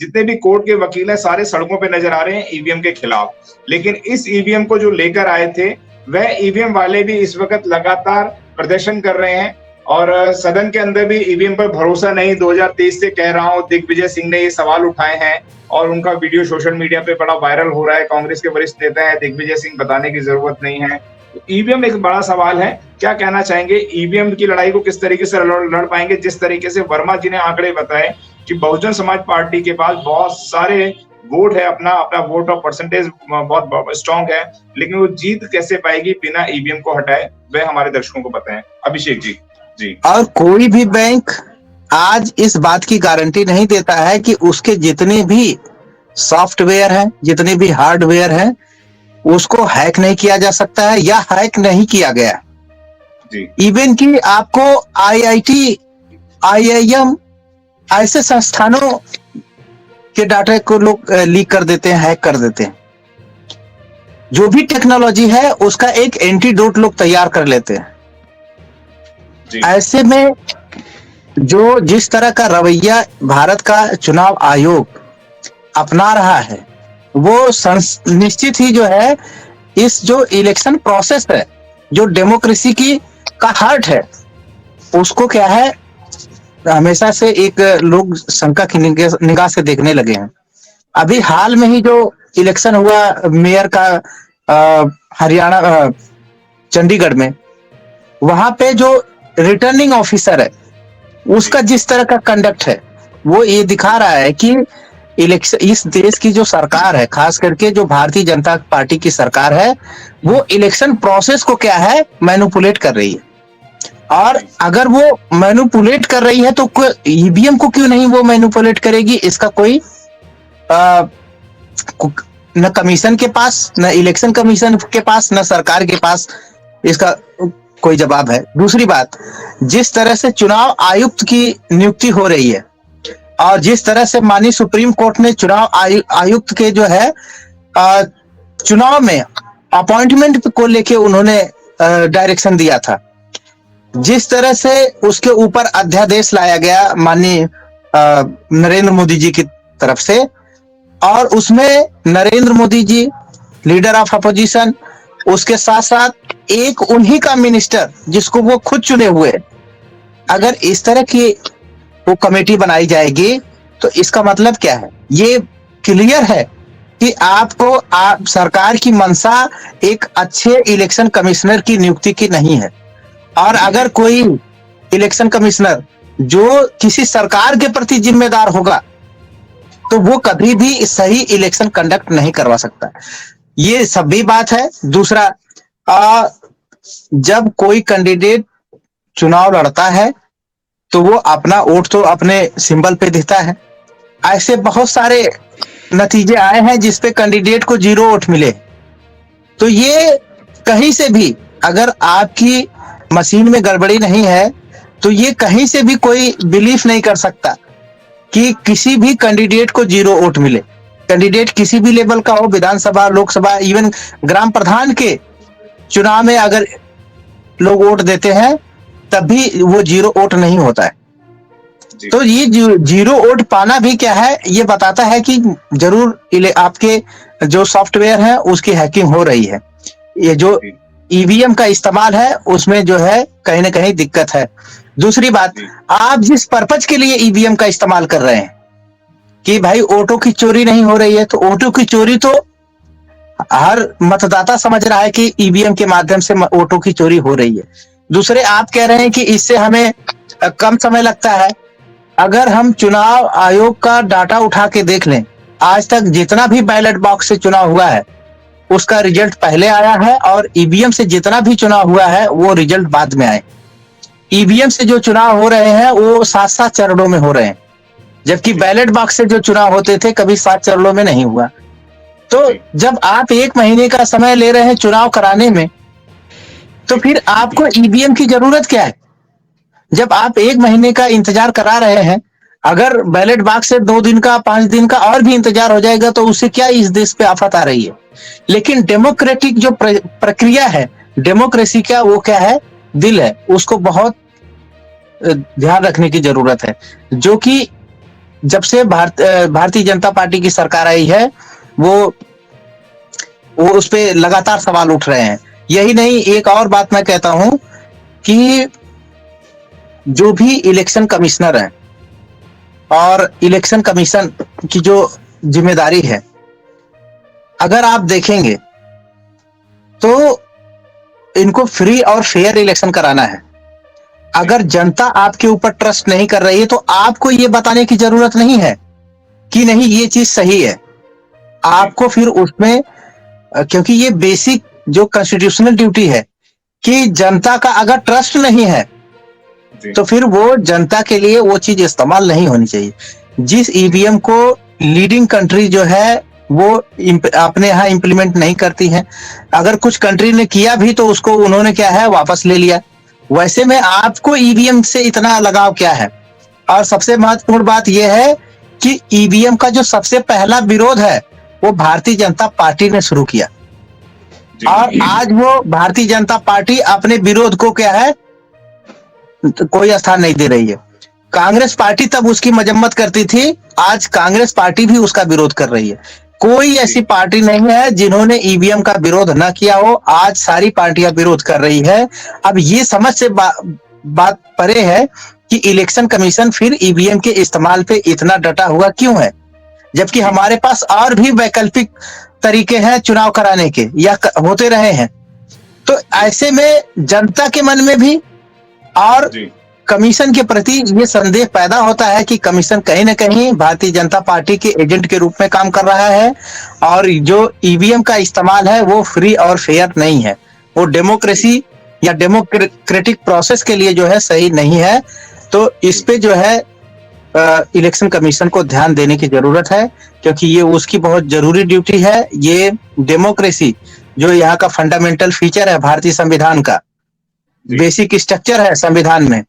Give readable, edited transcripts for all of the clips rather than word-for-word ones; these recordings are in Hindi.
जितने भी कोर्ट के वकील हैं सारे सड़कों पे नजर आ रहे हैं ईवीएम के खिलाफ। लेकिन इस ईवीएम को जो लेकर आए थे वह ईवीएम वाले भी इस वक्त लगातार प्रदर्शन कर रहे हैं और सदन के अंदर भी ईवीएम पर भरोसा नहीं 2023 से कह रहा हूं। दिग्विजय सिंह ने ये सवाल उठाए हैं और उनका वीडियो सोशल मीडिया पे बड़ा वायरल हो रहा है। कांग्रेस के वरिष्ठ नेता है दिग्विजय सिंह, बताने की जरूरत नहीं है। ईवीएम एक बड़ा सवाल है, क्या कहना चाहेंगे? ईवीएम की लड़ाई को किस तरीके से लड़ पाएंगे? जिस तरीके से वर्मा जी ने आंकड़े बताए कि बहुजन समाज पार्टी के पास बहुत सारे वोट है, अपना वोट और परसेंटेज बहुत स्ट्रॉन्ग है, लेकिन वो जीत कैसे पाएगी बिना ईवीएम को हटाए, वह हमारे दर्शकों को बताएं। अभिषेक जी। जी। और कोई भी बैंक आज इस बात की गारंटी नहीं देता है कि उसके जितने भी सॉफ्टवेयर हैं, जितने भी हार्डवेयर हैं, उसको हैक नहीं किया जा सकता है या हैक नहीं किया गया। इवन कि आपको आईआईटी, आईआईएम ऐसे संस्थानों के डाटा को लोग लीक कर देते हैं, हैक कर देते हैं। जो भी टेक्नोलॉजी है उसका एक एंटीडोट लोग तैयार कर लेते हैं। ऐसे में जो जिस तरह का रवैया भारत का चुनाव आयोग अपना रहा है वो निश्चित ही जो है इस जो इलेक्शन प्रोसेस है, जो डेमोक्रेसी की का हार्ट है, उसको क्या है हमेशा से एक लोग शंका की निगाह से देखने लगे हैं। अभी हाल में ही जो इलेक्शन हुआ मेयर का हरियाणा चंडीगढ़ में, वहां पे जो रिटर्निंग ऑफिसर है उसका जिस तरह का कंडक्ट है वो ये दिखा रहा है कि इलेक्शन, इस देश की जो सरकार है, खास करके जो भारतीय जनता पार्टी की सरकार है, वो इलेक्शन प्रोसेस को क्या है मैनिपुलेट कर रही है। और अगर वो मैनिपुलेट कर रही है तो ईवीएम को क्यों नहीं वो मैनिपुलेट करेगी? इसका कोई न कमीशन के पास, न इलेक्शन कमीशन के पास, न सरकार के पास इसका कोई जवाब है। दूसरी बात, जिस तरह से चुनाव आयुक्त की नियुक्ति हो रही है और जिस तरह से माननीय सुप्रीम कोर्ट ने चुनाव आयुक्त के जो है चुनाव में अपॉइंटमेंट को लेके उन्होंने डायरेक्शन दिया था, जिस तरह से उसके ऊपर अध्यादेश लाया गया माननीय नरेंद्र मोदी जी की तरफ से, और उसमें Narendra Modi ji leader of opposition, उसके साथ साथ एक उन्हीं का मिनिस्टर जिसको वो खुद चुने हुए, अगर इस तरह की वो कमेटी बनाई जाएगी तो इसका मतलब क्या है? ये क्लियर है कि आपको सरकार की मंशा एक अच्छे इलेक्शन कमिश्नर की नियुक्ति की नहीं है। और अगर कोई इलेक्शन कमिश्नर जो किसी सरकार के प्रति जिम्मेदार होगा तो वो कभी भी सही इलेक्शन कंडक्ट नहीं करवा सकता। ये सब भी बात है। दूसरा, जब कोई कैंडिडेट चुनाव लड़ता है तो वो अपना वोट तो अपने सिंबल पे देता है। ऐसे बहुत सारे नतीजे आए हैं जिसपे कैंडिडेट को 0 वोट मिले। तो ये कहीं से भी, अगर आपकी मशीन में गड़बड़ी नहीं है तो ये कहीं से भी कोई बिलीव नहीं कर सकता कि किसी भी कैंडिडेट को 0 वोट मिले। कैंडिडेट किसी भी लेवल का हो, विधानसभा, लोकसभा, इवन ग्राम प्रधान के चुनाव में अगर लोग वोट देते हैं तब भी वो 0 वोट नहीं होता है। तो ये 0 वोट पाना भी क्या है, ये बताता है कि जरूर आपके जो सॉफ्टवेयर है उसकी हैकिंग हो रही है। ये जो ईवीएम का इस्तेमाल है उसमें जो है कहीं ना कहीं दिक्कत है। दूसरी बात, आप जिस पर्पज के लिए ईवीएम का इस्तेमाल कर रहे हैं कि भाई वोटों की चोरी नहीं हो रही है, तो वोटों की चोरी तो हर मतदाता समझ रहा है कि ईवीएम के माध्यम से वोटों की चोरी हो रही है। दूसरे, आप कह रहे हैं कि इससे हमें कम समय लगता है। अगर हम चुनाव आयोग का डाटा उठा के देख लें, आज तक जितना भी बैलेट बॉक्स से चुनाव हुआ है उसका रिजल्ट पहले आया है, और ईवीएम से जितना भी चुनाव हुआ है वो रिजल्ट बाद में आए। ईवीएम से जो चुनाव हो रहे हैं वो 7-7 चरणों में हो रहे हैं, जबकि बैलेट बॉक्स से जो चुनाव होते थे कभी 7 चरणों में नहीं हुआ। तो जब आप 1 महीने का समय ले रहे हैं चुनाव कराने में, तो फिर आपको ईवीएम की जरूरत क्या है? जब आप 1 महीने का इंतजार करा रहे हैं, अगर बैलेट बॉक्स से 2 दिन का, 5 दिन का और भी इंतजार हो जाएगा तो उससे क्या इस देश पे आफत आ रही है? लेकिन डेमोक्रेटिक जो प्रक्रिया है, डेमोक्रेसी का वो क्या है, दिल है, उसको बहुत ध्यान रखने की जरूरत है। जो कि जब से भारतीय जनता पार्टी की सरकार आई है, वो उस पे लगातार सवाल उठ रहे हैं। यही नहीं, एक और बात मैं कहता हूं कि जो भी इलेक्शन कमिश्नर है और इलेक्शन कमीशन की जो जिम्मेदारी है, अगर आप देखेंगे तो इनको फ्री और फेयर इलेक्शन कराना है। अगर जनता आपके ऊपर ट्रस्ट नहीं कर रही है तो आपको ये बताने की जरूरत नहीं है कि नहीं ये चीज सही है। आपको फिर उसमें, क्योंकि ये बेसिक जो कॉन्स्टिट्यूशनल ड्यूटी है कि जनता का अगर ट्रस्ट नहीं है तो फिर वो जनता के लिए वो चीज इस्तेमाल नहीं होनी चाहिए। जिस ईवीएम को लीडिंग कंट्री जो है वो अपने यहाँ इंप्लीमेंट नहीं करती है, अगर कुछ कंट्री ने किया भी तो उसको उन्होंने क्या है वापस ले लिया। वैसे में आपको ईवीएम से इतना लगाव क्या है? और सबसे महत्वपूर्ण बात यह है कि ईवीएम का जो सबसे पहला विरोध है वो भारतीय जनता पार्टी ने शुरू किया, और आज वो भारतीय जनता पार्टी अपने विरोध को क्या है कोई स्थान नहीं दे रही है। कांग्रेस पार्टी तब उसकी मजम्मत करती थी, आज कांग्रेस पार्टी भी उसका विरोध कर रही है। कोई ऐसी पार्टी नहीं है जिन्होंने ईवीएम का विरोध न किया हो, आज सारी पार्टियां विरोध कर रही है। अब ये समझ से बात परे है कि इलेक्शन कमीशन फिर ईवीएम के इस्तेमाल पे इतना डटा हुआ क्यों है, जबकि हमारे पास और भी वैकल्पिक तरीके हैं चुनाव कराने के, या होते रहे हैं। तो ऐसे में जनता के मन में भी और कमीशन के प्रति ये संदेह पैदा होता है कि कमीशन कहीं ना कहीं भारतीय जनता पार्टी के एजेंट के रूप में काम कर रहा है, और जो ईवीएम का इस्तेमाल है वो फ्री और फेयर नहीं है, वो डेमोक्रेसी या डेमोक्रेटिक प्रोसेस के लिए जो है सही नहीं है। तो इस पे जो है इलेक्शन कमीशन को ध्यान देने की जरूरत है, क्योंकि ये उसकी बहुत जरूरी ड्यूटी है। ये डेमोक्रेसी जो यहाँ का फंडामेंटल फीचर है भारतीय संविधान का, बेसिक स्ट्रक्चर है संविधान में,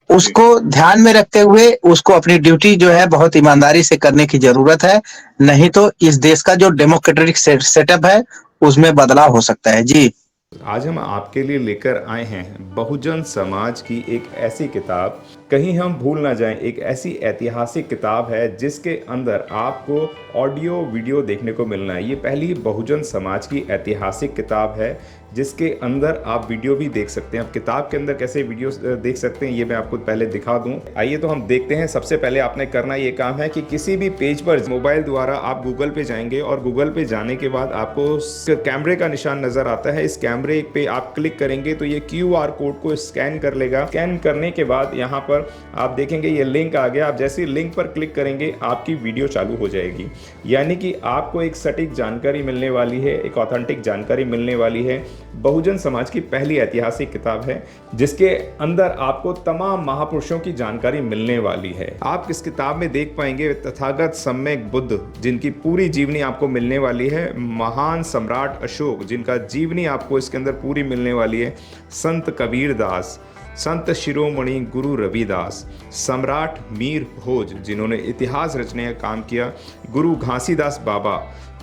उसको ध्यान में रखते हुए उसको अपनी ड्यूटी जो है बहुत ईमानदारी से करने की जरूरत है, नहीं तो इस देश का जो डेमोक्रेटिक सेटअप है उसमें बदलाव हो सकता है। जी, आज हम आपके लिए लेकर आए हैं बहुजन समाज की एक ऐसी किताब, कहीं हम भूल ना जाएं, एक ऐसी ऐतिहासिक किताब है जिसके अंदर आपको ऑडियो वीडियो देखने को मिलना है। ये पहली बहुजन समाज की ऐतिहासिक किताब है जिसके अंदर आप वीडियो भी देख सकते हैं। अब किताब के अंदर कैसे वीडियो देख सकते हैं ये मैं आपको पहले दिखा दूं। आइए तो हम देखते हैं। सबसे पहले आपने करना ये काम है कि किसी भी पेज पर मोबाइल द्वारा आप गूगल पे जाएंगे, और गूगल पे जाने के बाद आपको कैमरे का निशान नजर आता है। इस कैमरे पे आप क्लिक करेंगे तो ये QR कोड को स्कैन कर लेगा। स्कैन करने के बाद यहाँ पर आप देखेंगे ये लिंक आ गया। आप जैसे लिंक पर क्लिक करेंगे आपकी वीडियो चालू हो जाएगी, यानी कि आपको एक सटीक जानकारी मिलने वाली है, एक ऑथेंटिक जानकारी मिलने वाली है। बहुजन समाज की पहली ऐतिहासिक किताब है जिसके अंदर आपको तमाम महापुरुषों की जानकारी मिलने वाली है। आप इस किताब में देख पाएंगे तथागत सम्यक बुद्ध जिनकी पूरी जीवनी आपको मिलने वाली है, महान सम्राट अशोक जिनका जीवनी आपको इसके अंदर पूरी मिलने वाली है, संत कबीर दास, संत शिरोमणि गुरु रविदास, सम्राट मीर भोज जिन्होंने इतिहास रचने का काम किया, गुरु घासीदास बाबा,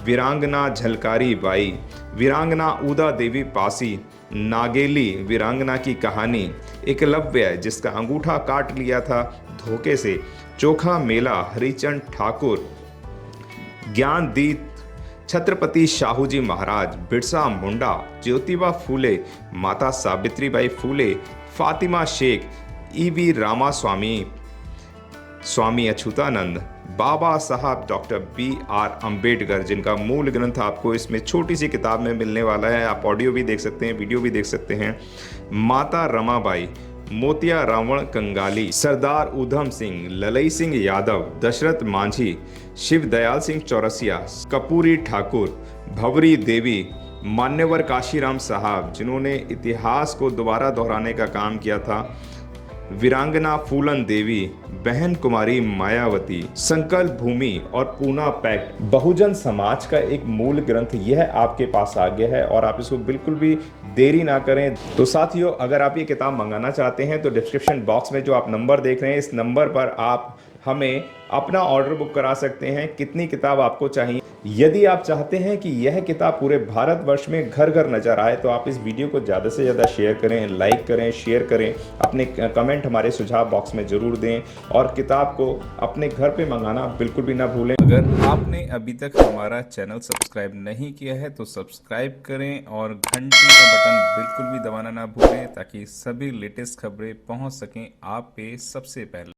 वीरांगना झलकारी बाई, वीरांगना उदा देवी पासी, नागेली वीरांगना की कहानी, एकलव्य जिसका अंगूठा काट लिया था धोखे से, चोखा मेला हरिचंद ठाकुर, ज्ञानदीप छत्रपति शाहूजी महाराज, बिरसा मुंडा, ज्योतिबा फूले, माता सावित्रीबाई फूले, फातिमा शेख, EV रामास्वामी, स्वामी अच्युतानंद, बाबा साहब डॉक्टर BR अम्बेडकर जिनका मूल ग्रंथ आपको इसमें छोटी सी किताब में मिलने वाला है। आप ऑडियो भी देख सकते हैं, वीडियो भी देख सकते हैं। माता रमाबाई, मोतिया रावण कंगाली, सरदार उधम सिंह, ललई सिंह यादव, दशरथ मांझी, शिव दयाल सिंह चौरसिया, कपूरी ठाकुर, भवरी देवी, मान्यवर काशीराम साहब जिन्होंने इतिहास को दोबारा दोहराने का काम किया था, वीरांगना फूलन देवी, बहन कुमारी मायावती, संकल्प भूमि और पूना पैक्ट। बहुजन समाज का एक मूल ग्रंथ यह आपके पास आ गया है और आप इसको बिल्कुल भी देरी ना करें। तो साथियों, अगर आप ये किताब मंगाना चाहते हैं तो डिस्क्रिप्शन बॉक्स में जो आप नंबर देख रहे हैं इस नंबर पर आप हमें अपना ऑर्डर बुक करा सकते हैं। कितनी किताब आपको चाहिए, यदि आप चाहते हैं कि यह किताब पूरे भारतवर्ष में घर घर नजर आए तो आप इस वीडियो को ज़्यादा से ज़्यादा शेयर करें, लाइक करें, शेयर करें, अपने कमेंट हमारे सुझाव बॉक्स में ज़रूर दें और किताब को अपने घर पे मंगाना बिल्कुल भी ना भूलें। अगर आपने अभी तक हमारा चैनल सब्सक्राइब नहीं किया है तो सब्सक्राइब करें और घंटी का बटन बिल्कुल भी दबाना ना भूलें ताकि सभी लेटेस्ट खबरें पहुंच सकें आप पे सबसे पहले।